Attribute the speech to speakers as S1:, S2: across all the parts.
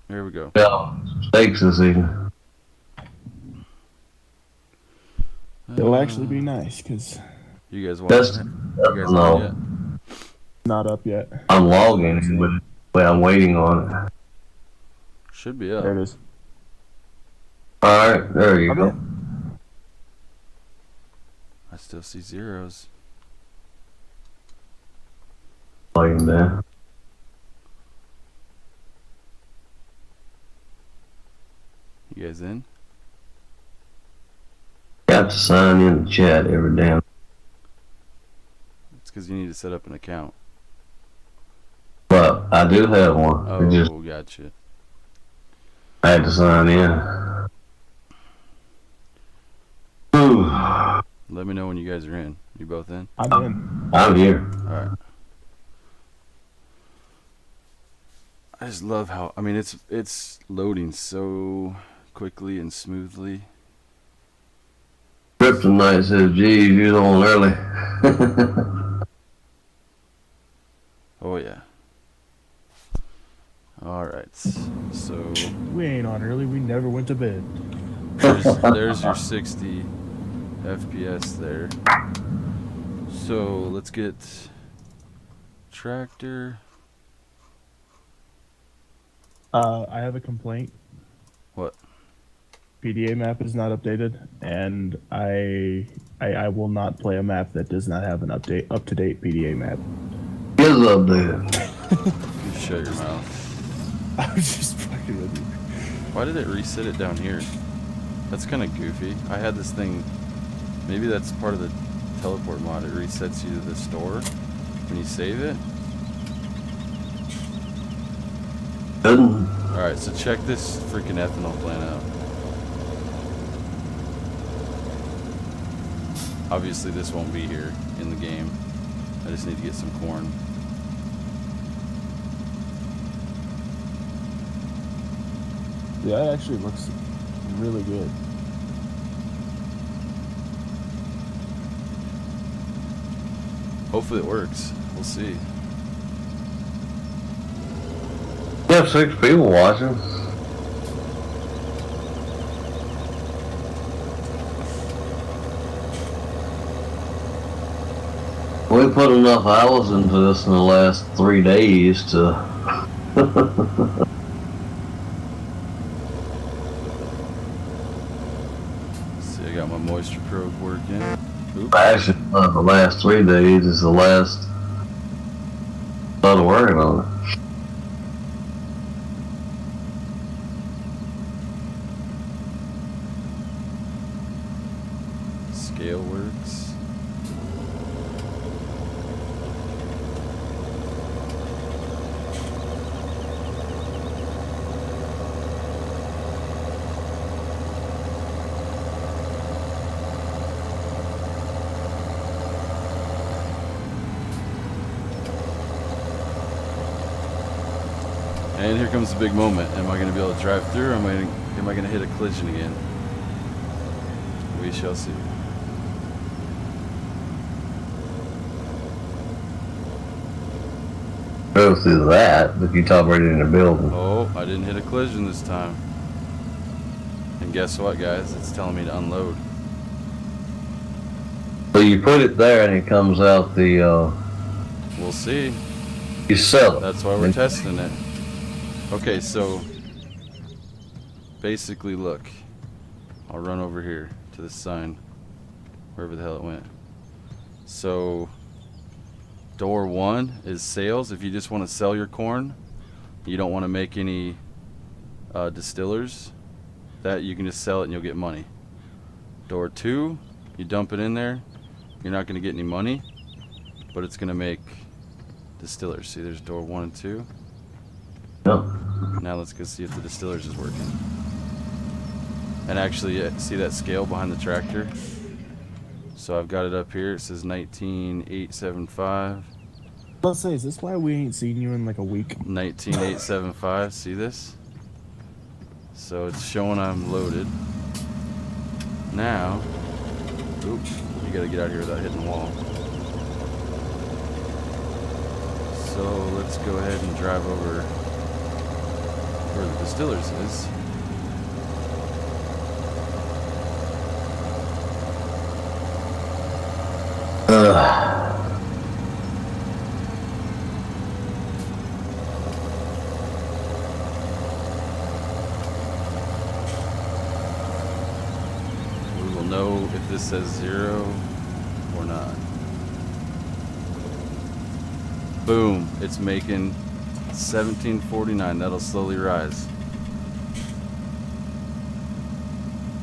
S1: Here we go.
S2: Yeah, steaks this evening.
S3: It'll actually be nice because
S1: You guys
S2: That's
S1: watching it? You guys on
S2: no.
S1: yet?
S3: not up yet.
S2: I'm
S3: That's what
S2: logging
S3: I'm
S2: in,
S3: saying.
S2: but I'm waiting on it.
S1: Should be
S3: There
S1: up.
S3: it is.
S2: All right, there you
S3: I'm
S2: go.
S3: in.
S1: I still see zeros.
S2: Logging there.
S1: You guys in?
S2: Got to sign in the chat every damn.
S1: It's because you need to set up an account.
S2: But I do have one. It just
S1: Oh, gotcha.
S2: I had to sign in. Ooh,
S1: Let me know when you guys are in. You both in?
S3: I'm in.
S2: I'm here.
S1: Alright. I just love how, I mean, it's loading so quickly and smoothly.
S2: Kryptonite says, geez, you're the one early.
S1: Oh, yeah. Alright. So,
S3: We ain't on early. We never went to bed.
S1: there's your 60 FPS there. So, let's get tractor.
S3: I have a complaint.
S1: What?
S3: PDA map is not updated, and I will not play a map that does not have an up to date PDA map.
S2: Is up there.
S1: You shut your mouth.
S3: I was just fucking with you.
S1: Why did it reset it down here? That's kind of goofy. I had this thing. Maybe that's part of the teleport mod. It resets you to the store when you save it.
S2: Couldn't.
S1: Alright, so check this freaking ethanol plant out. Obviously this won't be here in the game. I just need to get some corn.
S3: Yeah, that actually looks really good.
S1: Hopefully it works. We'll see.
S2: We have 6 people watching. We put enough hours into this in the last 3 days to.
S1: See, I got my moisture probe working. Oops.
S2: Actually, not the last 3 days. It's the last. Started working on it.
S1: Scale works. And here comes the big moment. Am I going to be able to drive through, or am I going to hit a collision again? We shall see.
S2: Go through that, but you top right in the building.
S1: Oh, I didn't hit a collision this time. And guess what, guys? It's telling me to unload.
S2: So you put it there and it comes out the,
S1: We'll see.
S2: you sell it.
S1: That's why we're testing it. Okay, so basically, look. I'll run over here to this sign, wherever the hell it went. So door 1 is sales. If you just want to sell your corn, you don't want to make any distillers, that you can just sell it and you'll get money. Door 2, you dump it in there. You're not going to get any money, but it's going to make distillers. See, there's door 1 and 2.
S2: Yep.
S1: Now let's go see if the distillers is working. And actually, see that scale behind the tractor? So I've got it up here. It says 19875.
S3: Let's say, is this why we ain't seen you in like a week?
S1: 19875. See this? So it's showing I'm loaded. Now, oops, you gotta get out of here without hitting the wall. So let's go ahead and drive over where the distillers is. We will know if this says 0 or not. Boom, it's making 1749. That'll slowly rise.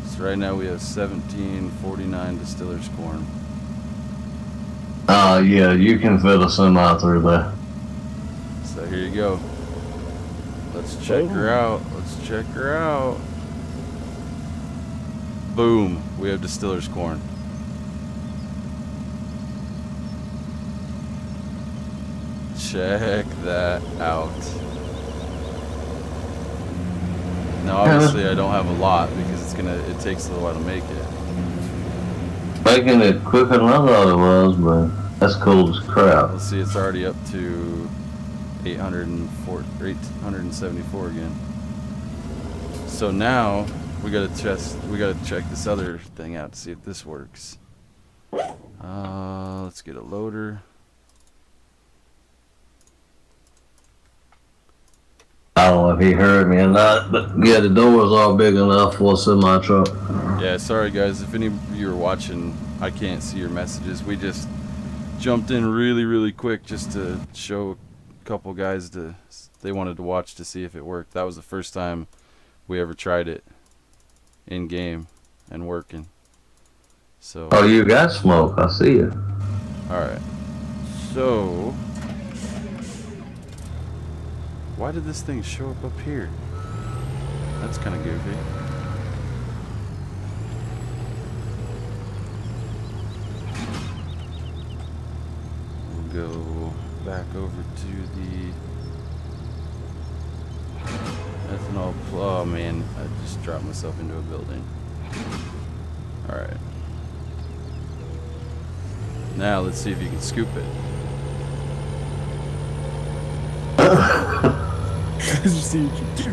S1: So right now we have 1749 distillers corn.
S2: Yeah, you can fit a semi through there.
S1: So here you go. Let's check her out. Let's check her out. Boom, we have distillers corn. Check that out. Now obviously I don't have a lot because it takes a little while to make it.
S2: Making it quicker than I thought it was, but that's cool as crap.
S1: Let's see, it's already up to 874 again. So now we gotta check this other thing out to see if this works. Let's get a loader.
S2: I don't know if he heard me or not, but yeah, the doors are big enough for a semi truck.
S1: Yeah, sorry guys, if any of you are watching, I can't see your messages. We just jumped in really quick just to show a couple guys they wanted to watch to see if it worked. That was the first time we ever tried it in game and working. So
S2: Oh, you got smoke, I see it.
S1: alright. So why did this thing show up here? That's kinda goofy. Go back over to the ethanol. Oh man, I just dropped myself into a building. Alright. Now let's see if you can scoop it.
S3: Just see what you do.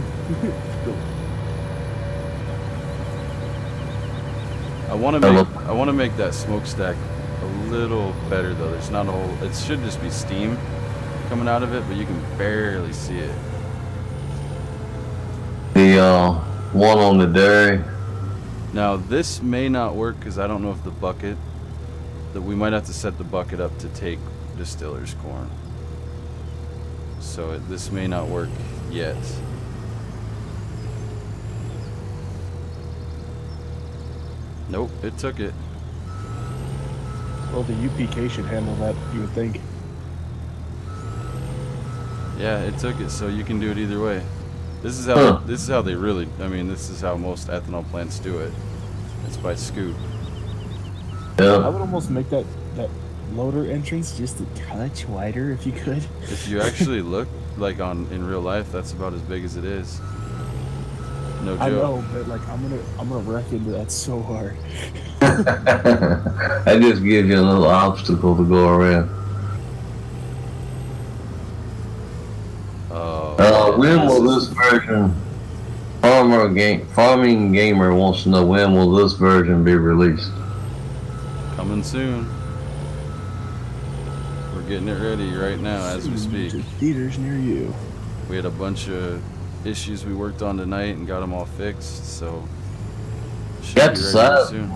S1: I want to make that smokestack a little better though. There's not a whole. It should just be steam coming out of it, but you can barely see it.
S2: The one on the dairy.
S1: Now this may not work because I don't know if the bucket. That we might have to set the bucket up to take distillers corn. So this may not work yet. Nope, it took it.
S3: Well, the UPK should handle that, you would think.
S1: Yeah, it took it, so you can do it either way. This is how they really. I mean, this is how most ethanol plants do it. It's by scoop.
S3: I
S2: Yeah.
S3: would almost make that loader entrance just a touch wider if you could.
S1: If you actually look like in real life, that's about as big as it is. No joke.
S3: I know, but like I'm gonna wreck into that so hard.
S2: That just gives you a little obstacle to go around.
S1: Oh.
S2: When will this version? Farming Gamer wants to know when will this version be released?
S1: Coming soon. We're getting it ready right now as we speak.
S3: To theaters near you.
S1: We had a bunch of issues we worked on tonight and got them all fixed, so should
S2: Got
S1: be
S2: the
S1: ready
S2: size.
S1: soon.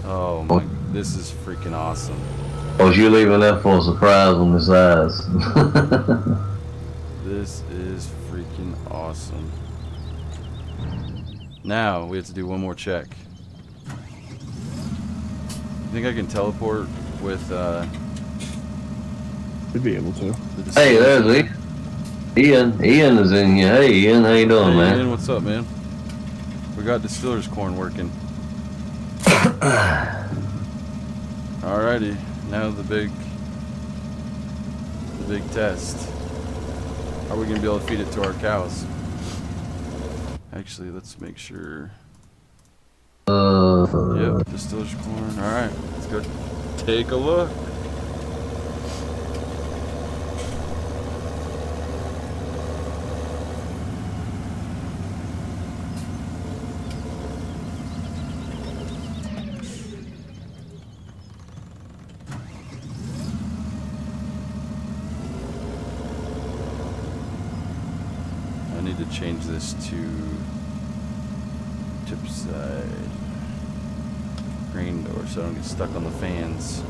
S1: Oh my, this is freaking awesome.
S2: Or you leaving that for a surprise on the size?
S1: This is freaking awesome. Now we have to do one more check. You think I can teleport with
S3: Should be able to.
S1: the
S2: Hey, there's Ian. Ian is in here. Hey, Ian, how you doing,
S1: Hey,
S2: man?
S1: Ian, what's up, man? We got distillers corn working. Alrighty, now the big test. Are we gonna be able to feed it to our cows? Actually, let's make sure. Yep, distillers corn. Alright, let's go take a look. I need to change this to tip side green door so I don't get stuck on the fans.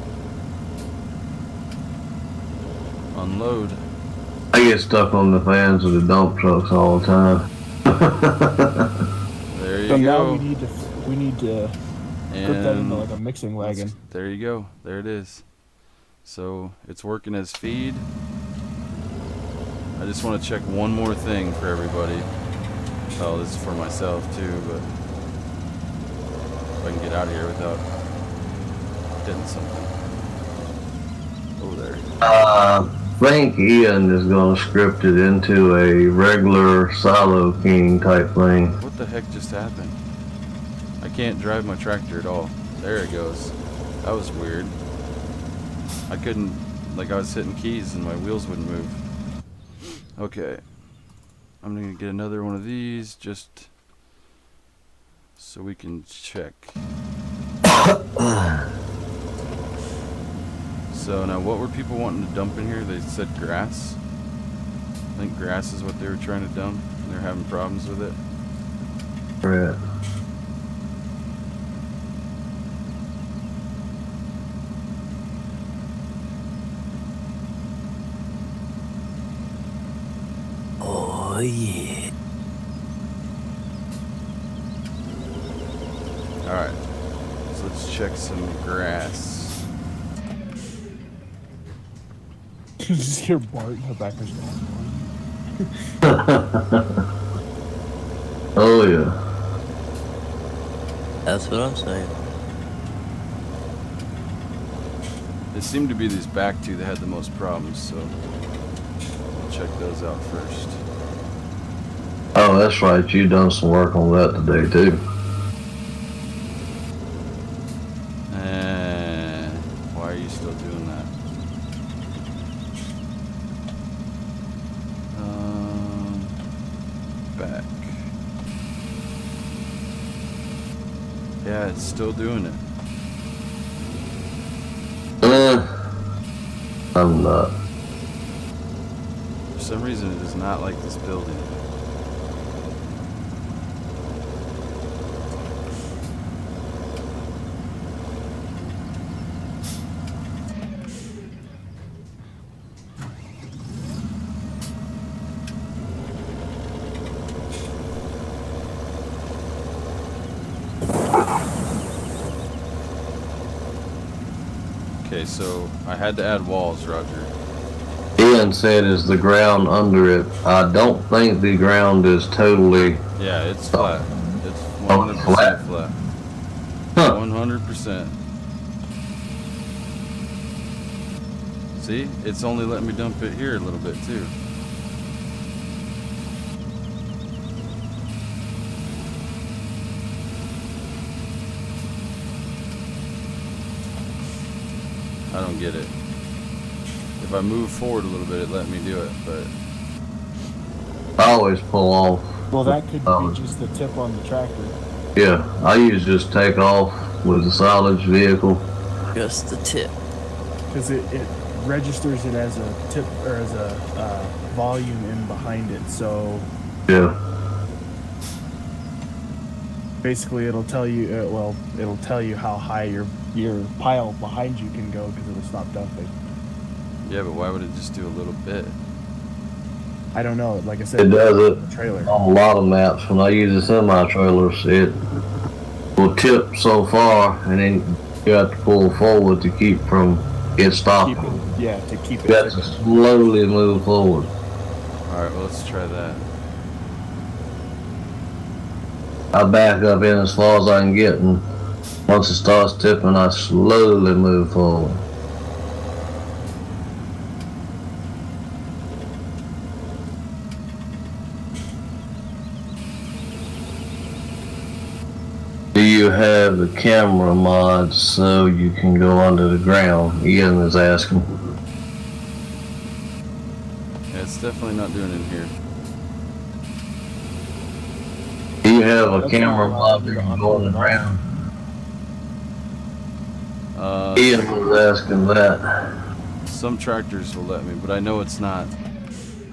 S1: Unload.
S2: I get stuck on the fans of the dump trucks all the time.
S1: There you
S3: So now
S1: go.
S3: we need to put that into like a mixing wagon.
S1: There you go. There it is. So it's working as feed. I just want to check one more thing for everybody. Oh, this is for myself too, but if I can get out of here without hitting something. Oh, there.
S2: I think Ian is going to script it into a regular Silo King type thing.
S1: What the heck just happened? I can't drive my tractor at all. There it goes. That was weird. I couldn't, like I was hitting keys and my wheels wouldn't move. Okay. I'm gonna get another one of these just so we can check. So now what were people wanting to dump in here? They said grass. I think grass is what they were trying to dump. They're having problems with it.
S2: Right.
S4: Oh yeah.
S1: Alright. So let's check some grass.
S3: You just hear Bart in the background.
S2: Oh yeah.
S4: That's what I'm saying.
S1: It seemed to be these back two that had the most problems, so we'll check those out first.
S2: Oh, that's right. You done some work on that today too.
S1: Why are you still doing that? Back. Yeah, it's still doing it.
S2: I'm not.
S1: For some reason, it does not like this building. Okay, so I had to add walls, Roger.
S2: Ian said is the ground under it. I don't think the ground is totally.
S1: Yeah, it's flat. It's 100%
S2: flat.
S1: flat.
S2: Huh.
S1: 100%. See? It's only letting me dump it here a little bit, too. I don't get it. If I move forward a little bit, it let me do it, but
S2: I always pull off.
S3: Well, that could be just the tip on the tractor.
S2: Yeah, I usually just take off with the silage vehicle.
S4: Just the tip.
S3: Because it registers it as a tip or as a volume in behind it. So
S2: Yeah.
S3: basically, it'll tell you. It'll tell you how high your pile behind you can go because it'll stop dumping.
S1: yeah, but why would it just do a little bit?
S3: I don't know. Like I said,
S2: It does it
S3: the trailer.
S2: on a lot of maps. When I use the semi-trailers, it will tip so far, and then you have to pull forward to keep from it stopping.
S3: Keep it, yeah, to keep it.
S2: You have to slowly move forward.
S1: Alright, well, let's try that.
S2: I back up in as far as I can get, and once it starts tipping, I slowly move forward. Do you have the camera mod so you can go under the ground? Ian is asking.
S1: Yeah, it's definitely not doing it in here.
S2: Do you have a
S3: That's
S2: camera
S3: not
S2: mod that
S3: allowed
S2: can
S3: to
S2: go on the
S3: unload it.
S2: ground? Ian was asking that.
S1: Some tractors will let me, but I know it's not.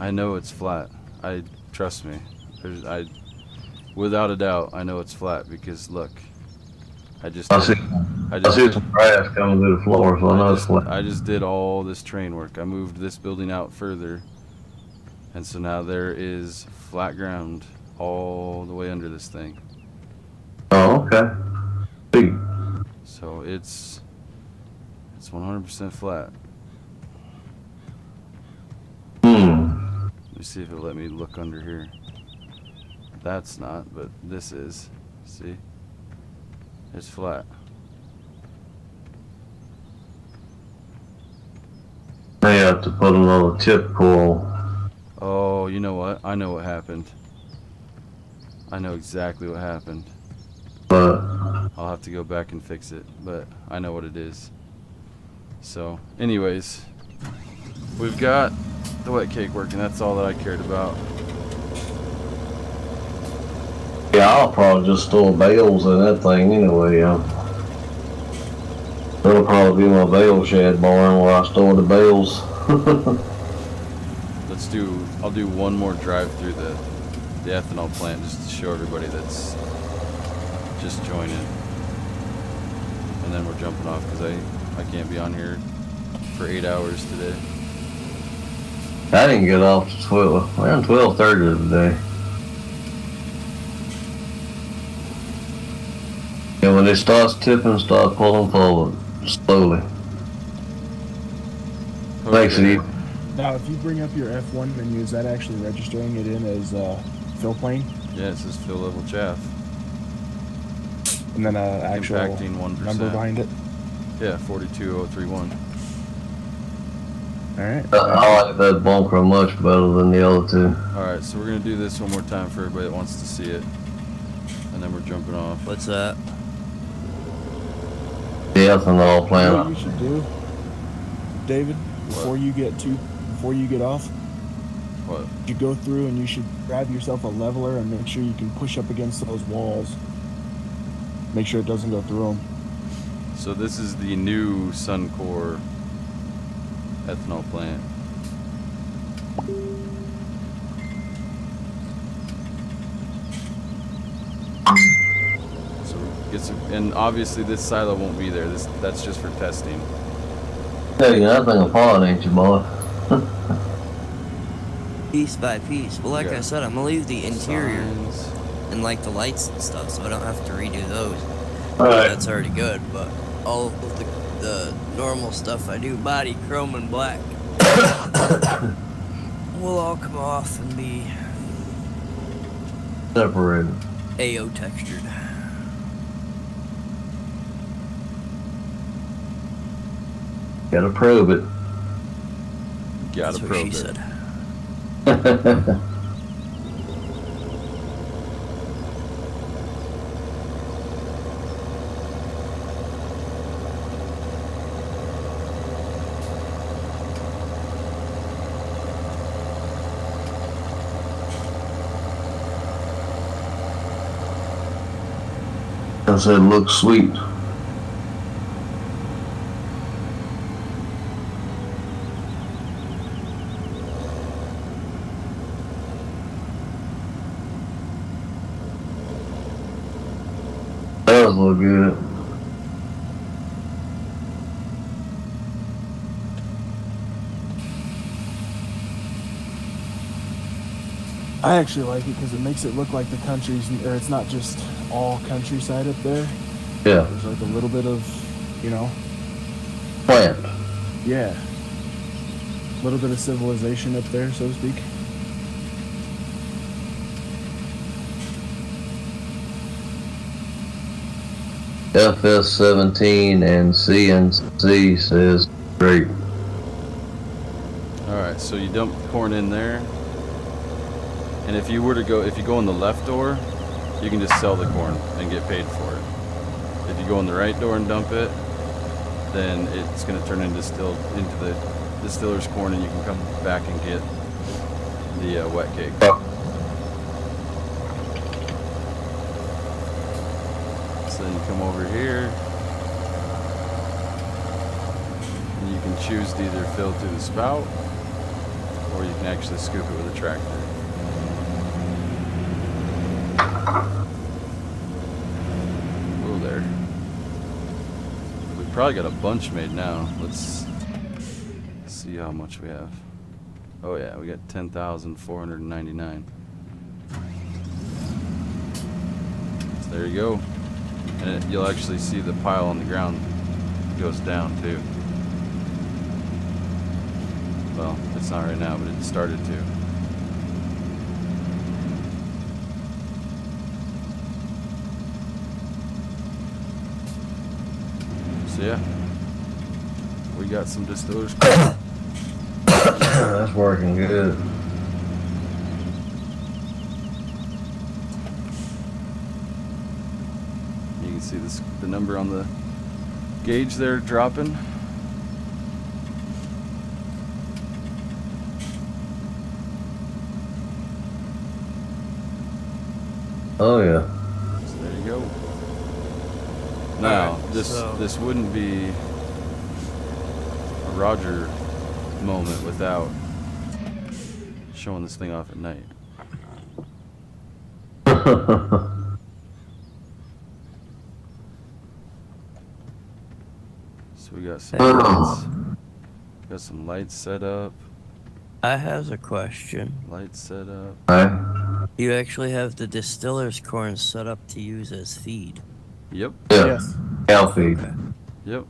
S1: I know it's flat. I trust me. Without a doubt, I know it's flat because look, I just
S2: I
S1: did,
S2: see.
S1: I
S2: I
S1: just
S2: see
S1: did,
S2: some grass coming through the floor, so I know it's flat.
S1: I just did all this train work. I moved this building out further, and so now there is flat ground all the way under this thing.
S2: Oh, okay. Sweet.
S1: So it's 100% flat. Let me see if it'll let me look under here. That's not, but this is. See? It's flat.
S2: Now you have to put another tip coil.
S1: Oh, you know what? I know what happened. I know exactly what happened.
S2: But
S1: I'll have to go back and fix it, but I know what it is. So, anyways, we've got the wet cake working. That's all that I cared about.
S2: yeah, I'll probably just store bales in that thing anyway. That'll probably be my bale shed barn where I store the bales.
S1: I'll do one more drive through the ethanol plant just to show everybody that's just joining. And then we're jumping off because I can't be on here for 8 hours today.
S2: I didn't get off till around 12:30 today. And when it starts tipping, start pulling forward slowly. Makes it easy.
S3: Now, if you bring up your F1 menu, is that actually registering it in as fill plane?
S1: Yeah, it says fill level chaff.
S3: And then actual
S1: Impacting 1%.
S3: number behind it?
S1: Yeah, 42031.
S3: Alright.
S2: I like that bunker much better than the other two.
S1: Alright, so we're going to do this one more time for everybody that wants to see it. And then we're jumping off.
S4: What's that?
S2: The ethanol
S3: You know what
S2: plant.
S3: you should do, David, before you get off?
S1: What?
S3: You go through and you should grab yourself a leveler and make sure you can push up against those walls. Make sure it doesn't go through them.
S1: So this is the new Suncor ethanol plant. So we get some, and obviously this silo won't be there. That's just for testing.
S2: Hey, that thing apart, ain't you, boy?
S4: Piece by piece. Well, like
S1: Yeah.
S4: I said, I'm gonna leave the interior
S1: Signs.
S4: and like the lights and stuff, so I don't have to redo those.
S2: Alright.
S4: That's already good, but all of the normal stuff I do, body, chrome, and black, will all come off and be
S2: Separated.
S4: AO textured.
S2: Gotta probe it.
S1: Gotta
S4: That's what
S1: probe
S4: she
S1: it.
S4: said.
S2: I said, looks sweet. Does look good.
S3: I actually like it because it makes it look like the country's, or it's not just all countryside up there.
S2: Yeah.
S3: There's like a little bit of, you know,
S2: Plant.
S3: yeah, a little bit of civilization up there, so to speak.
S2: FS17 and CNC says great.
S1: Alright, so you dump the corn in there. And if you go in the left door, you can just sell the corn and get paid for it. If you go in the right door and dump it, then it's going to turn into the distiller's corn, and you can come back and get the wet cake. So then you come over here, and you can choose to either fill through the spout, or you can actually scoop it with a tractor. Whoa there. We probably got a bunch made now. Let's see how much we have. Oh yeah, we got 10,499. So there you go. And you'll actually see the pile on the ground goes down too. Well, it's not right now, but it started to. So yeah, we got some distillers.
S2: That's working good.
S1: You can see this, the number on the gauge there dropping.
S2: Oh yeah.
S1: So there you go. Now,
S4: Alright,
S1: this wouldn't be a Roger moment without showing this thing off at night. So we got some lights. Got some lights set up.
S4: I have a question.
S1: Lights set up.
S2: Right.
S4: You actually have the distiller's corn set up to use as feed.
S1: Yep.
S2: Yeah.
S3: Yes.
S2: Cow feed.
S4: Okay.
S1: Yep.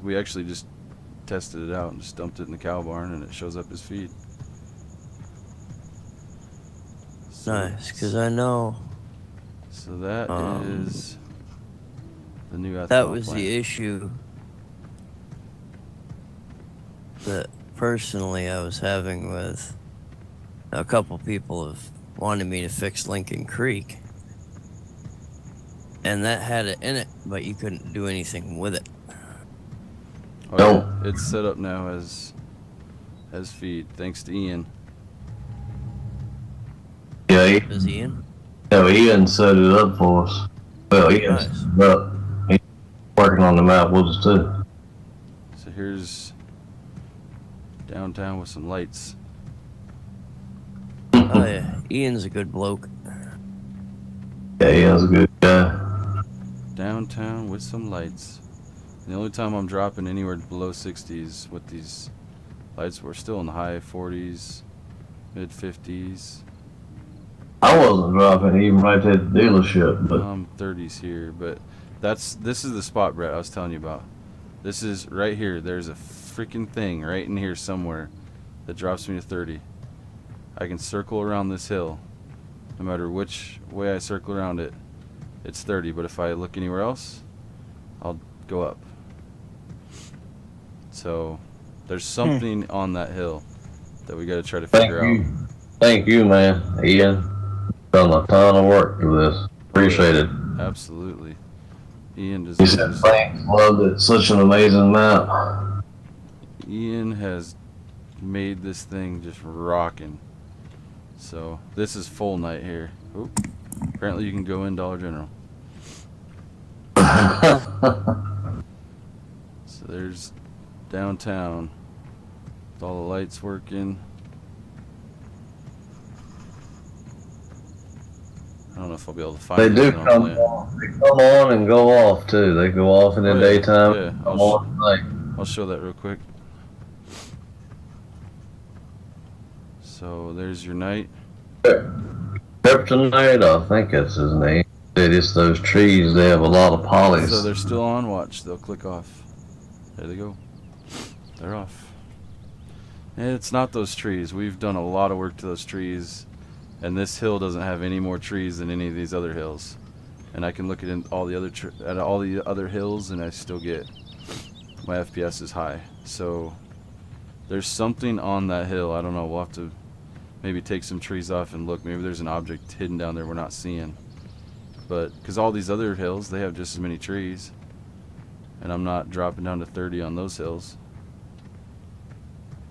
S1: We actually just tested it out and just dumped it in the cow barn and it shows up as feed. So,
S4: Nice, because I know
S1: So that is the new ethanol
S4: that was
S1: plant.
S4: the issue that personally I was having with a couple people have wanted me to fix Lincoln Creek. And that had it in it, but you couldn't do anything with it.
S1: Oh,
S2: No.
S1: yeah. It's set up now as feed, thanks to Ian.
S2: Yeah,
S4: Is Ian?
S2: Ian set it up for us. Well, Ian
S4: Nice.
S2: set it up. He's working on the map with us too.
S1: So here's downtown with some lights.
S4: Oh yeah, Ian's a good bloke.
S2: Yeah, Ian's a good guy.
S1: Downtown with some lights. And the only time I'm dropping anywhere below 60s with these lights, we're still in the high 40s, mid 50s.
S2: I wasn't dropping even right at the dealership, but
S1: 30s here, but this is the spot, Brett, I was telling you about. This is right here. There's a freaking thing right in here somewhere that drops me to 30. I can circle around this hill. No matter which way I circle around it, it's 30. But if I look anywhere else, I'll go up. So there's something on that hill that we got to try to figure out.
S2: Thank you, man. Ian done a ton of work for this. Appreciate it.
S1: Absolutely. Ian
S2: He said
S1: deserves.
S2: thanks, loved it. Such an amazing map.
S1: Ian has made this thing just rocking. So this is full night here. Oop. Apparently you can go in Dollar General. So there's downtown with all the lights working. I don't know if I'll be able to find
S2: They
S1: it
S2: do
S1: on
S2: come
S1: plan.
S2: on. They come on and go off too. They go off in the
S1: Oh, yeah.
S2: daytime.
S1: Yeah,
S2: Come on at night.
S1: I'll show that real quick. So there's your night.
S2: Kryptonite, I think that's his name. Said it's those trees. They have a lot of polys.
S1: So they're still on. Watch, they'll click off. There they go. They're off. And it's not those trees. We've done a lot of work to those trees, and this hill doesn't have any more trees than any of these other hills. And I can look at all the other hills, and I still get my FPS is high. So there's something on that hill. I don't know. We'll have to maybe take some trees off and look. Maybe there's an object hidden down there we're not seeing. But because all these other hills, they have just as many trees, and I'm not dropping down to 30 on those hills.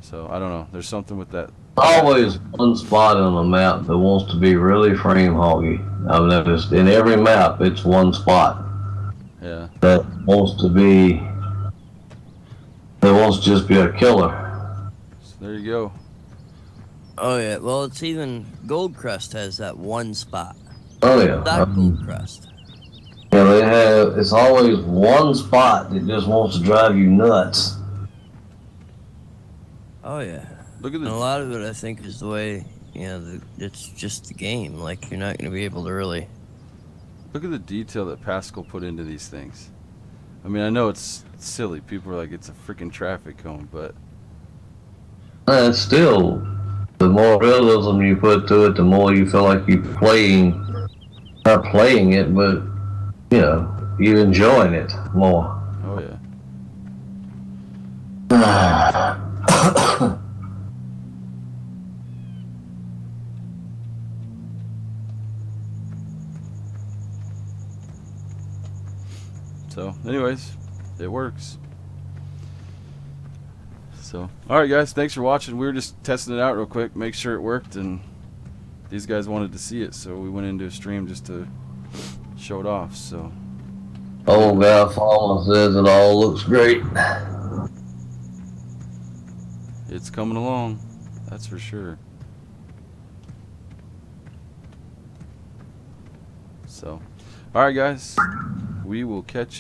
S1: So I don't know. There's something with that.
S2: Always one spot on the map that wants to be really frame hoggy. I've noticed in every map, it's one spot
S1: Yeah.
S2: that wants to be. That wants to just be a killer.
S1: So there you go.
S4: Oh yeah, well it's even Goldcrest has that one spot.
S2: Oh yeah.
S4: Not Gold Crust.
S2: Yeah, they have. It's always one spot that just wants to drive you nuts.
S4: Oh yeah.
S1: Look at
S4: And a
S1: the
S4: lot of it, I think, is the way it's just the game. Like you're not going to be able to really.
S1: detail that Pascal put into these things. I mean, I know it's silly. People are like, it's a freaking traffic cone, but
S2: And still, the more realism you put to it, the more you feel like you're playing, not playing it, but you know, you're enjoying it more.
S1: oh yeah. So, anyways, it works. So, alright guys, thanks for watching. We were just testing it out real quick, make sure it worked, and these guys wanted to see it, so we went into a stream just to show it off. So,
S2: Old guy Farmer says it all looks great.
S1: it's coming along, that's for sure. So, alright guys, we will catch